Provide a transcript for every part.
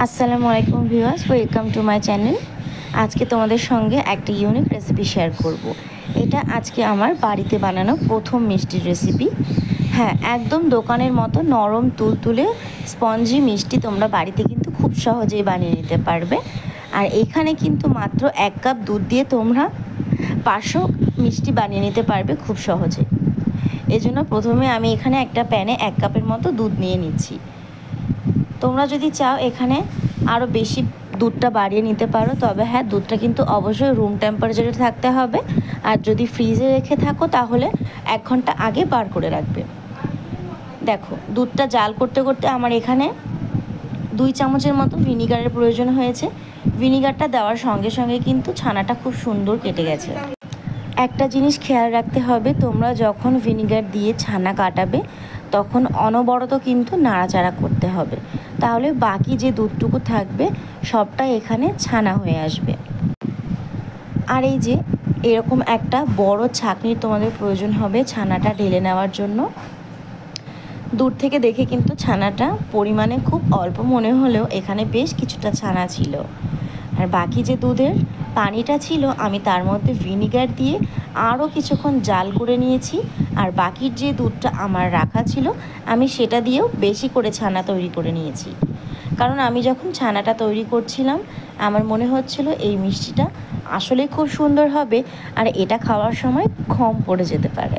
আসসালামু আলাইকুম viewers, welcome to my channel. আজকে তোমাদের সঙ্গে একটা ইউনিক রেসিপি শেয়ার করব। এটা আজকে আমার বাড়িতে বানানো প্রথম মিষ্টির রেসিপি। হ্যাঁ, একদম দোকানের মতো নরম তুলতুলে স্পঞ্জি মিষ্টি তোমরা বাড়িতে কিন্তু খুব সহজেই বানিয়ে নিতে পারবে। আর এখানে কিন্তু মাত্র 1 কাপ দুধ দিয়ে তোমরা 500 মিষ্টি বানিয়ে নিতে পারবে খুব সহজে। এজন্য প্রথমে আমি এখানে একটা প্যানে 1 কাপের মতো দুধ নিয়ে নিচ্ছি। তোমরা যদি চাও এখানে আরও বেশি দুধটা বাড়িয়ে নিতে পারো, তবে হ্যাঁ, দুধটা কিন্তু অবশ্যই রুম টেম্পারেচারে থাকতে হবে। আর যদি ফ্রিজে রেখে থাকো তাহলে 1 ঘন্টা আগে বার করে রাখবে। দেখো, দুধটা জাল করতে করতে আমার এখানে 2 চামচের মতো ভিনিগারের প্রয়োজন হয়েছে। ভিনিগারটা দেওয়ার সঙ্গে সঙ্গে কিন্তু ছানাটা খুব সুন্দর কেটে গেছে। একটা জিনিস খেয়াল রাখতে হবে, তোমরা যখন ভিনিগার দিয়ে ছানা কাটাবে তখন অনবরত কিন্তু নাড়াচাড়া করতে হবে, তাহলে বাকি যে দুধটুকু থাকবে সবটা এখানে ছানা হয়ে আসবে। আর এই যে এরকম একটা বড় ছাঁকনির তোমাদের প্রয়োজন হবে ছানাটা ঢেলে নেওয়ার জন্য। দূর থেকে দেখে কিন্তু ছানাটা পরিমাণে খুব অল্প মনে হলেও এখানে বেশ কিছুটা ছানা ছিল। আর বাকি যে দুধের পানিটা ছিল আমি তার মধ্যে ভিনিগার দিয়ে আরও কিছুক্ষণ জাল করে নিয়েছি। আর বাকির যে দুধটা আমার রাখা ছিল আমি সেটা দিয়েও বেশি করে ছানা তৈরি করে নিয়েছি, কারণ আমি যখন ছানাটা তৈরি করছিলাম আমার মনে হচ্ছিল এই মিষ্টিটা আসলে খুব সুন্দর হবে আর এটা খাওয়ার সময় কম পড়ে যেতে পারে।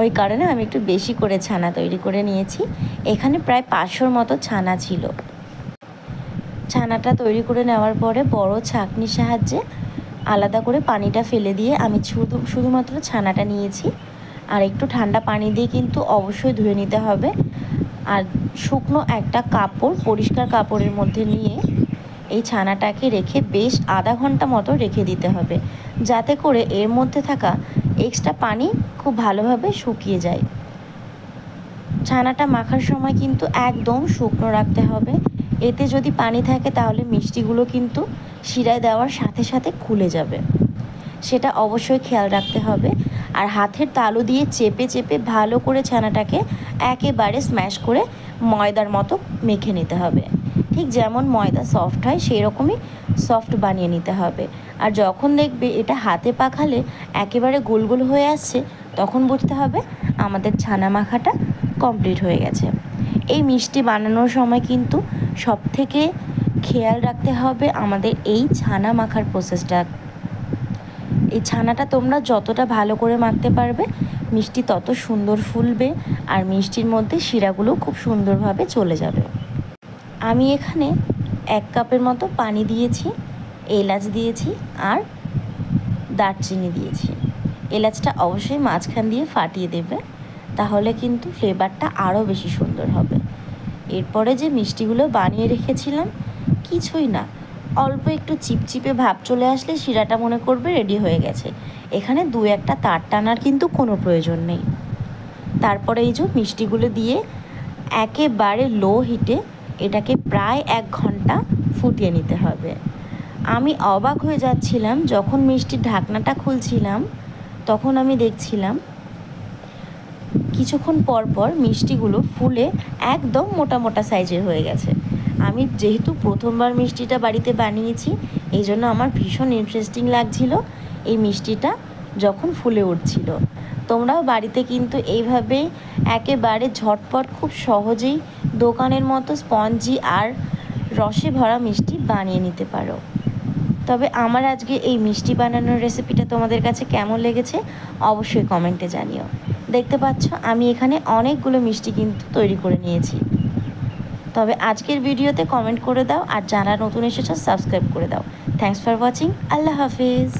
ওই কারণে আমি একটু বেশি করে ছানা তৈরি করে নিয়েছি। এখানে প্রায় 500 মতো ছানা ছিল। ছানাটা তৈরি করে নেওয়ার পরে বড় ছাঁকনির সাহায্যে আলাদা করে পানিটা ফেলে দিয়ে আমি শুধুমাত্র ছানাটা নিয়েছি। আর একটু ঠান্ডা পানি দিয়ে কিন্তু অবশ্যই ধুয়ে নিতে হবে। আর শুকনো একটা কাপড়, পরিষ্কার কাপড়ের মধ্যে নিয়ে এই ছানাটাকে রেখে বেশ আধা ঘন্টা মতো রেখে দিতে হবে, যাতে করে এর মধ্যে থাকা এক্সট্রা পানি খুব ভালোভাবে শুকিয়ে যায়। ছানাটা মাখার সময় কিন্তু একদম শুকনো রাখতে হবে। এতে যদি পানি থাকে তাহলে মিষ্টিগুলো কিন্তু শিরায় দেওয়ার সাথে সাথে খুলে যাবে, সেটা অবশ্যই খেয়াল রাখতে হবে। আর হাতের তালু দিয়ে চেপে চেপে ভালো করে ছানাটাকে একেবারে স্ম্যাশ করে ময়দার মতো মেখে নিতে হবে। ঠিক যেমন ময়দা সফট হয় সেই রকমই সফট বানিয়ে নিতে হবে। আর যখন দেখবে এটা হাতে পাখালে একেবারে গোল গোল হয়ে আসছে তখন বুঝতে হবে আমাদের ছানা মাখাটা কমপ্লিট হয়ে গেছে। এই মিষ্টি বানানোর সময় কিন্তু সবথেকে খেয়াল রাখতে হবে আমাদের এই ছানা মাখার প্রসেসটা। এই ছানাটা তোমরা যতটা ভালো করে মাখতে পারবে মিষ্টি তত সুন্দর ফুলবে আর মিষ্টির মধ্যে শিরাগুলো খুব সুন্দরভাবে চলে যাবে। আমি এখানে 1 কাপের মতো পানি দিয়েছি, এলাচ দিয়েছি আর দারচিনি দিয়েছি। এলাচটা অবশ্যই মাঝখান দিয়ে ফাটিয়ে দেবে, তাহলে কিন্তু ফ্লেভারটা আরও বেশি সুন্দর হবে। এরপরে যে মিষ্টিগুলো বানিয়ে রেখেছিলাম, কিছুই না, অল্প একটু চিপচিপে ভাব চলে আসলে শিরাটা মনে করবে রেডি হয়ে গেছে। এখানে 2-1টা তার টানার কিন্তু কোনো প্রয়োজন নেই। তারপরে এই যে মিষ্টিগুলো দিয়ে একেবারে লো হিটে এটাকে প্রায় 1 ঘন্টা ফুটিয়ে নিতে হবে। আমি অবাক হয়ে যাচ্ছিলাম যখন মিষ্টির ঢাকনাটা খুলছিলাম, তখন আমি দেখছিলাম কিছুক্ষণ পর পর মিষ্টিগুলো ফুলে একদম মোটা মোটা সাইজের হয়ে গেছে। আমি যেহেতু প্রথমবার মিষ্টিটা বাড়িতে বানিয়েছি এই জন্য আমার ভীষণ ইন্টারেস্টিং লাগছিল এই মিষ্টিটা যখন ফুলে উঠছিল। তোমরাও বাড়িতে কিন্তু এইভাবে একেবারে ঝটপট খুব সহজেই দোকানের মতো স্পঞ্জি আর রসে ভরা মিষ্টি বানিয়ে নিতে পারো। তবে আমার আজকে এই মিষ্টি বানানোর রেসিপিটা তোমাদের কাছে কেমন লেগেছে অবশ্যই কমেন্টে জানিও। দেখতে পাচ্ছ আমি এখানে অনেকগুলো মিষ্টি কিন্তু তৈরি করে নিয়েছি। তবে আজকের ভিডিওতে কমেন্ট করে দাও আর যারা নতুন এসেছো সাবস্ক্রাইব করে দাও। Thanks for watching. Allah Hafiz.